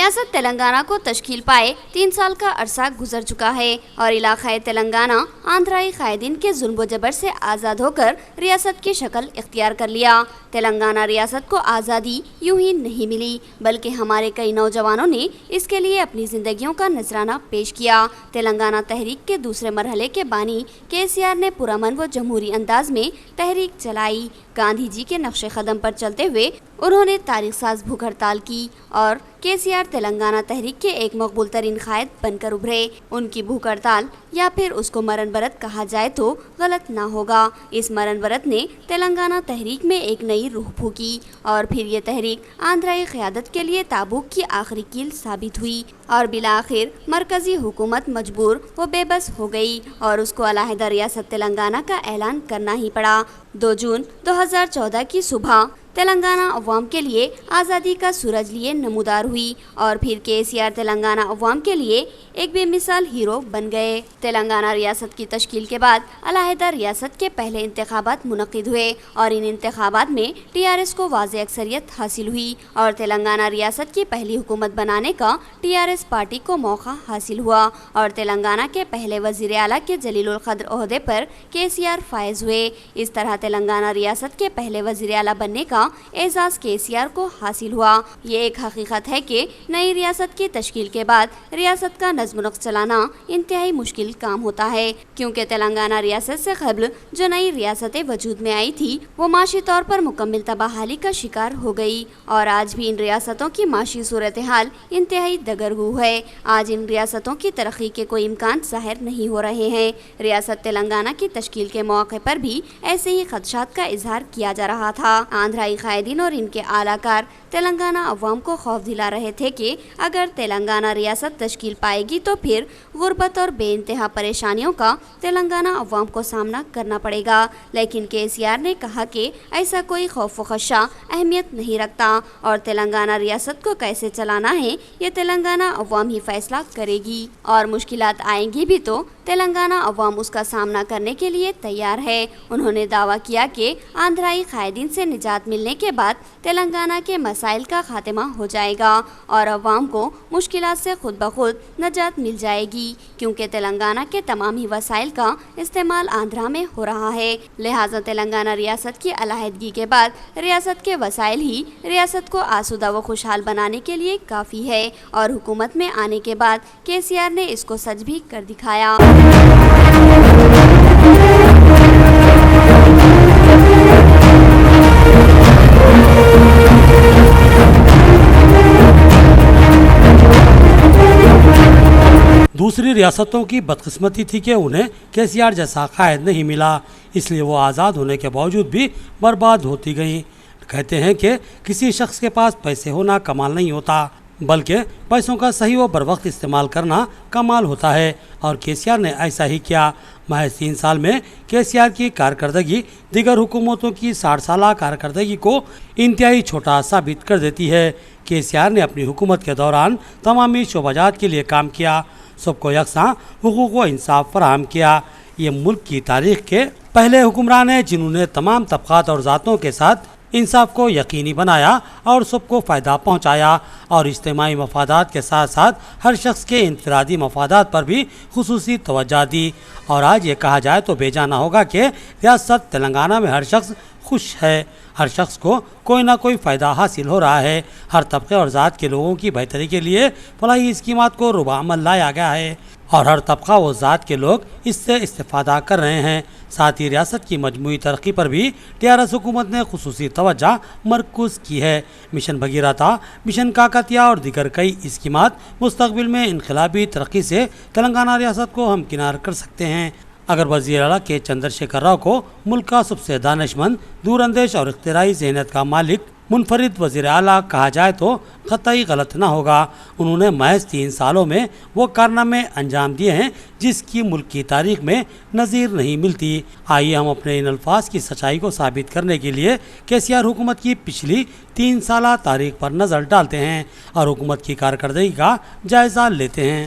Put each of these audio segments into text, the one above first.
ریاست تلنگانہ کو تشکیل پائے 3 سال کا عرصہ گزر چکا ہے اور علاقۂ تلنگانہ آندھرائی قائدین کے ظلم و جبر سے آزاد ہو کر ریاست کی شکل اختیار کر لیا۔ تلنگانہ ریاست کو آزادی یوں ہی نہیں ملی بلکہ ہمارے کئی نوجوانوں نے اس کے لیے اپنی زندگیوں کا نذرانہ پیش کیا۔ تلنگانہ تحریک کے دوسرے مرحلے کے بانی KCR نے پرامن و جمہوری انداز میں تحریک چلائی۔ گاندھی جی کے نقش قدم پر چلتے ہوئے انہوں نے تاریخ ساز بھوک ہڑتال کی اور KCR تلنگانہ تحریک کے ایک مقبول ترین قائد بن کر ابھرے۔ ان کی بھوک ہڑتال یا پھر اس کو مرن برت کہا جائے تو غلط نہ ہوگا۔ اس مرن برت نے تلنگانہ تحریک میں ایک نئی روح پھونکی اور پھر یہ تحریک آندھرائی قیادت کے لیے تابوک کی آخری کیل ثابت ہوئی اور بالآخر مرکزی حکومت مجبور و بے بس ہو گئی اور اس کو علیحدہ ریاست تلنگانہ کا اعلان کرنا ہی پڑا۔ 2 جون 2014 کی صبح تلنگانہ عوام کے لیے آزادی کا سورج لیے نمودار ہوئی اور پھر KCR تلنگانہ عوام کے لیے ایک بے مثال ہیرو بن گئے۔ تلنگانہ ریاست کی تشکیل کے بعد علیحدہ ریاست کے پہلے انتخابات منعقد ہوئے اور ان انتخابات میں TRS کو واضح اکثریت حاصل ہوئی اور تلنگانہ ریاست کی پہلی حکومت بنانے کا TRS پارٹی کو موقع حاصل ہوا اور تلنگانہ کے پہلے وزیر اعلیٰ کے جلیل القدر عہدے پر KCR فائز ہوئے۔ اس طرح تلنگانہ ریاست کے پہلے وزیر اعلیٰ بننے کا اعزاز KCR کو حاصل ہوا۔ یہ ایک حقیقت ہے کہ نئی ریاست کی تشکیل کے بعد ریاست کا نظم و نسق چلانا انتہائی مشکل کام ہوتا ہے کیونکہ تلنگانہ ریاست سے قبل جو نئی ریاستیں وجود میں آئی تھی وہ معاشی طور پر مکمل تباہی کا شکار ہو گئی اور آج بھی ان ریاستوں کی معاشی صورتحال انتہائی دگرگو ہے۔ آج ان ریاستوں کی ترقی کے کوئی امکان ظاہر نہیں ہو رہے ہیں۔ ریاست تلنگانہ کی تشکیل کے موقع پر بھی ایسے ہی خدشات کا اظہار کیا جا رہا تھا۔ آندھرائی قائدین اور ان کے اعلیٰ کار تلنگانہ عوام کو خوف دلا رہے تھے کہ اگر تلنگانہ ریاست تشکیل پائے گی تو پھر غربت اور بے انتہا پریشانیوں کا تلنگانہ عوام کو سامنا کرنا پڑے گا، لیکن KCR نے کہا کہ ایسا کوئی خوف و خدشہ اہمیت نہیں رکھتا اور تلنگانہ ریاست کو کیسے چلانا ہے یہ تلنگانہ عوام ہی فیصلہ کرے گی اور مشکلات آئیں گی بھی تو تلنگانہ عوام اس کا سامنا کرنے کے لیے تیار ہے۔ انہوں نے دعویٰ کیا کہ آندھرائی قائدین سے نجات ملنے کے بعد تلنگانہ کے مسائل کا خاتمہ ہو جائے گا اور عوام کو مشکلات سے خود بخود نجات مل جائے گی کیونکہ تلنگانہ کے تمام ہی وسائل کا استعمال آندھرا میں ہو رہا ہے۔ لہٰذا تلنگانہ ریاست کی علیحدگی کے بعد ریاست کے وسائل ہی ریاست کو آسودہ و خوشحال بنانے کے لیے کافی ہے اور حکومت میں آنے کے بعد KCR نے اس کو سچ بھی کر دکھایا۔ دوسری ریاستوں کی بدقسمتی تھی کہ انہیں KCR جیسا قائد نہیں ملا، اس لیے وہ آزاد ہونے کے باوجود بھی برباد ہوتی گئیں۔ کہتے ہیں کہ کسی شخص کے پاس پیسے ہونا کمال نہیں ہوتا بلکہ پیسوں کا صحیح و بروقت استعمال کرنا کمال ہوتا ہے اور KCR نے ایسا ہی کیا۔ محض 3 سال میں KCR کی کارکردگی دیگر حکومتوں کی 60 سالہ کارکردگی کو انتہائی چھوٹا ثابت کر دیتی ہے۔ KCR نے اپنی حکومت کے دوران تمامی شعبہ جات کے لیے کام کیا، سب کو یکساں حقوق و انصاف فراہم کیا۔ یہ ملک کی تاریخ کے پہلے حکمران ہیں جنہوں نے تمام طبقات اور ذاتوں کے ساتھ انصاف کو یقینی بنایا اور سب کو فائدہ پہنچایا اور اجتماعی مفادات کے ساتھ ساتھ ہر شخص کے انفرادی مفادات پر بھی خصوصی توجہ دی۔ اور آج یہ کہا جائے تو بے جانا ہوگا کہ ریاست تلنگانہ میں ہر شخص خوش ہے، ہر شخص کو کوئی نہ کوئی فائدہ حاصل ہو رہا ہے۔ ہر طبقے اور ذات کے لوگوں کی بہتری کے لیے فلاحی اسکیمات کو روبہ عمل لایا گیا ہے اور ہر طبقہ و ذات کے لوگ اس سے استفادہ کر رہے ہیں۔ ساتھ ہی ریاست کی مجموعی ترقی پر بھی TRS حکومت نے خصوصی توجہ مرکوز کی ہے۔ مشن بھگیرتا، مشن کاکتیہ اور دیگر کئی اسکیمات مستقبل میں انقلابی ترقی سے تلنگانہ ریاست کو ہمکنار کر سکتے ہیں۔ اگر وزیر اعلیٰ کے چندر شیکھر راؤ کو ملک کا سب سے دانش مند، دور اندیش اور اختراعی ذہنیت کا مالک منفرد وزیر اعلیٰ کہا جائے تو قطعی غلط نہ ہوگا۔ انہوں نے محض 3 سالوں میں وہ کارنامے انجام دیے ہیں جس کی ملک کی تاریخ میں نظیر نہیں ملتی۔ آئیے ہم اپنے ان الفاظ کی سچائی کو ثابت کرنے کے لیے KCR حکومت کی پچھلی 3 سالہ تاریخ پر نظر ڈالتے ہیں اور حکومت کی کارکردگی کا جائزہ لیتے ہیں۔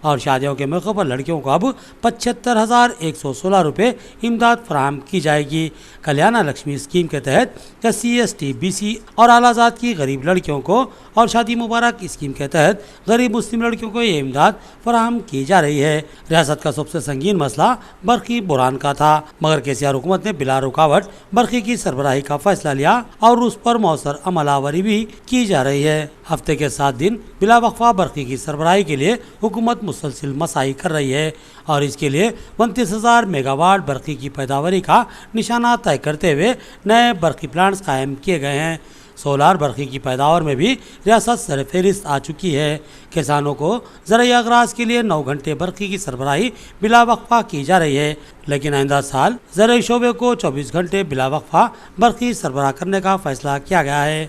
اور شادیوں کے موقع پر لڑکیوں کو اب 75,116 روپے امداد فراہم کی جائے گی۔ کلیانہ لکشمی اسکیم کے تحت SC ST BC اور اعلیٰ ذات کی غریب لڑکیوں کو اور شادی مبارک اسکیم کے تحت غریب مسلم لڑکیوں کو یہ امداد فراہم کی جا رہی ہے۔ ریاست کا سب سے سنگین مسئلہ برقی بحران کا تھا، مگر KCR حکومت نے بلا رکاوٹ برقی کی سربراہی کا فیصلہ لیا اور اس پر مؤثر عمل آوری بھی کی جا رہی ہے۔ ہفتے کے 7 دن بلا وقفہ برقی کی سربراہی کے لیے حکومت مسلسل مساعی کر رہی ہے اور اس کے لیے 29,000 میگا واٹ برقی کی پیداواری کا نشانہ طے کرتے ہوئے نئے برقی پلانٹس قائم کیے گئے ہیں۔ سولار برقی کی پیداوار میں بھی ریاست سر فہرست آ چکی ہے۔ کسانوں کو زرعی اغراض کے لیے 9 گھنٹے برقی کی سربراہی بلا وقفہ کی جا رہی ہے، لیکن آئندہ سال زرعی شعبے کو 24 گھنٹے بلا وقفہ برقی سربراہ کرنے کا فیصلہ کیا گیا ہے۔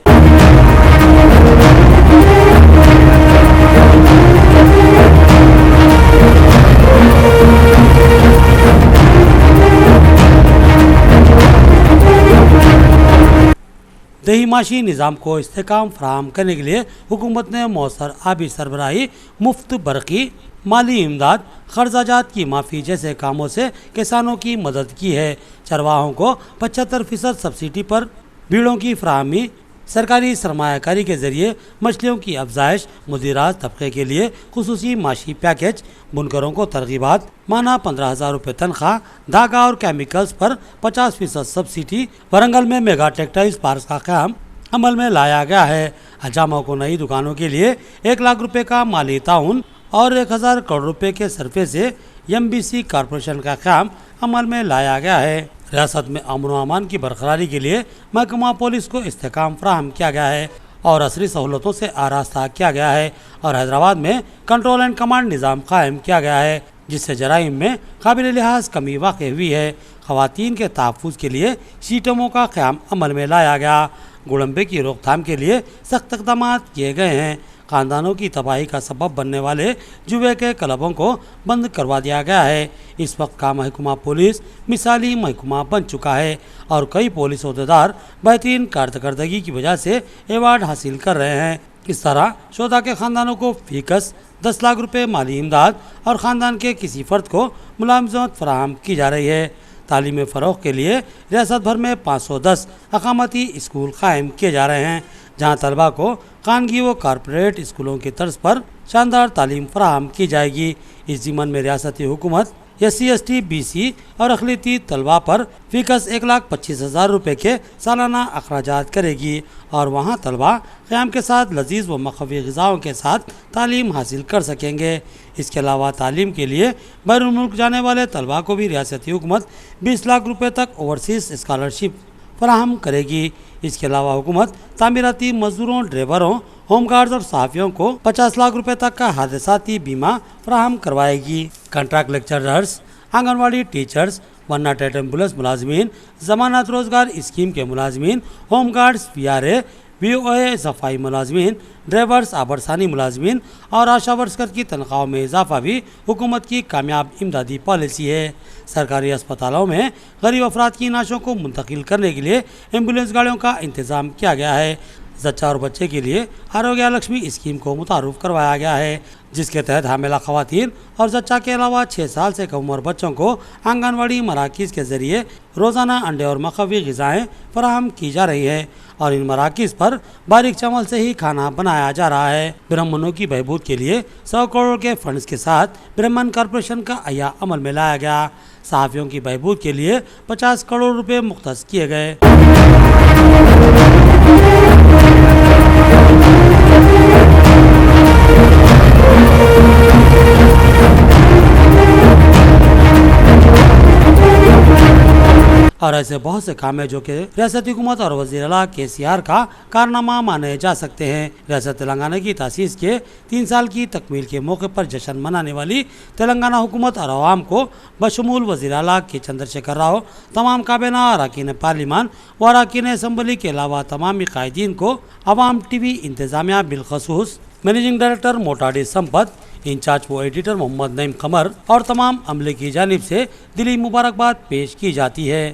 دیہی معاشی نظام کو استحکام فراہم کرنے کے لیے حکومت نے مؤثر آبی سربراہی، مفت برقی، مالی امداد، قرضہ جات کی معافی جیسے کاموں سے کسانوں کی مدد کی ہے۔ چرواہوں کو 75% سبسڈی پر بھیڑوں کی فراہمی، سرکاری سرمایہ کاری کے ذریعے مچھلیوں کی افزائش، مزدورات طبقے کے لیے خصوصی معاشی پیکیج، بنکروں کو ترغیبات، ماہانہ 15,000 روپے تنخواہ، دھاگا اور کیمیکلز پر 50% سبسڈی۔ ورنگل میں میگا ٹیکسٹائلز پارک کا قیام عمل میں لایا گیا ہے۔ حجاموں کو نئی دکانوں کے لیے 1 لاکھ روپے کا مالی تعاون اور 1,000 کروڑ روپے کے صرفے سے MBC کارپوریشن کا قیام عمل میں لایا گیا ہے۔ ریاست میں امن و امان کی برقراری کے لیے محکمہ پولیس کو استحکام فراہم کیا گیا ہے اور عصری سہولتوں سے آراستہ کیا گیا ہے اور حیدرآباد میں کنٹرول اینڈ کمانڈ نظام قائم کیا گیا ہے، جس سے جرائم میں قابل لحاظ کمی واقع ہوئی ہے۔ خواتین کے تحفظ کے لیے سیٹموں کا قیام عمل میں لایا گیا۔ گڑمبے کی روک تھام کے لیے سخت اقدامات کیے گئے ہیں۔ خاندانوں کی تباہی کا سبب بننے والے جوئے کے کلبوں کو بند کروا دیا گیا ہے۔ اس وقت کا محکمہ پولیس مثالی محکمہ بن چکا ہے اور کئی پولیس عہدیدار بہترین کارکردگی کی وجہ سے ایوارڈ حاصل کر رہے ہیں۔ اس طرح شہداء کے خاندانوں کو فی کس 10 لاکھ روپے مالی امداد اور خاندان کے کسی فرد کو ملازمت فراہم کی جا رہی ہے۔ تعلیمی فروغ کے لیے ریاست بھر میں 510 اقامتی اسکول قائم کیے جا رہے ہیں، جہاں طلباء کو خانگی و کارپوریٹ اسکولوں کی طرز پر شاندار تعلیم فراہم کی جائے گی۔ اس ضمن میں ریاستی حکومت SC ST BC اور اقلیتی طلباء پر فی کس 1,25,000 روپے کے سالانہ اخراجات کرے گی اور وہاں طلباء قیام کے ساتھ لذیذ و مقوی غذاؤں کے ساتھ تعلیم حاصل کر سکیں گے۔ اس کے علاوہ تعلیم کے لیے بیرون ملک جانے والے طلباء کو بھی ریاستی حکومت 20 لاکھ روپے تک اوورسیز اسکالرشپ فراہم کرے گی۔ اس کے علاوہ حکومت تعمیراتی مزدوروں، ڈرائیوروں، ہوم گارڈز اور صحافیوں کو 50 لاکھ روپے تک کا حادثاتی بیمہ فراہم کروائے گی۔ کنٹریکٹ لیکچررز، آنگن واڑی ٹیچرز، 108 ایمبولینس ملازمین، ضمانت روزگار اسکیم کے ملازمین، ہوم گارڈز، VRA، BOA صفائی ملازمین، ڈرائیورز، آبرسانی ملازمین اور آشا ورکر کی تنخواہوں میں اضافہ بھی حکومت کی کامیاب امدادی پالیسی ہے۔ سرکاری اسپتالوں میں غریب افراد کی نعشوں کو منتقل کرنے کے لیے ایمبولینس گاڑیوں کا انتظام کیا گیا ہے۔ زچہ اور بچے کے لیے آروگیہ لکشمی اسکیم کو متعارف کروایا گیا ہے، جس کے تحت حاملہ خواتین اور زچہ کے علاوہ 6 سال سے کم عمر بچوں کو آنگن واڑی مراکز کے ذریعے روزانہ انڈے اور مقوی غذائیں فراہم کی جا رہی ہیں اور ان مراکز پر باریک چاول سے ہی کھانا بنایا جا رہا ہے۔ برہمنوں کی بہبود کے لیے 100 کروڑ کے فنڈز کے ساتھ برہمن کارپوریشن کا احیا عمل میں لایا گیا۔ صحافیوں کی بہبود کے لیے 50 کروڑ روپے مختص کیے گئے۔ اور ایسے بہت سے کام ہیں جو کہ ریاستی حکومت اور وزیر اعلیٰ KCR کا کارنامہ مانے جا سکتے ہیں۔ ریاست تلنگانہ کی تاسیس کے 3 سال کی تکمیل کے موقع پر جشن منانے والی تلنگانہ حکومت اور عوام کو بشمول وزیر اعلیٰ کے چندرشیکھر راؤ، تمام کابینہ، اراکین پارلیمان و اراکین اسمبلی کے علاوہ تمامی قائدین کو عوام TV انتظامیہ بالخصوص مینیجنگ ڈائریکٹر موٹاڈی سمپت، انچارج و ایڈیٹر محمد نعیم قمر اور تمام عملے کی جانب سے دلی مبارکباد پیش کی جاتی ہے۔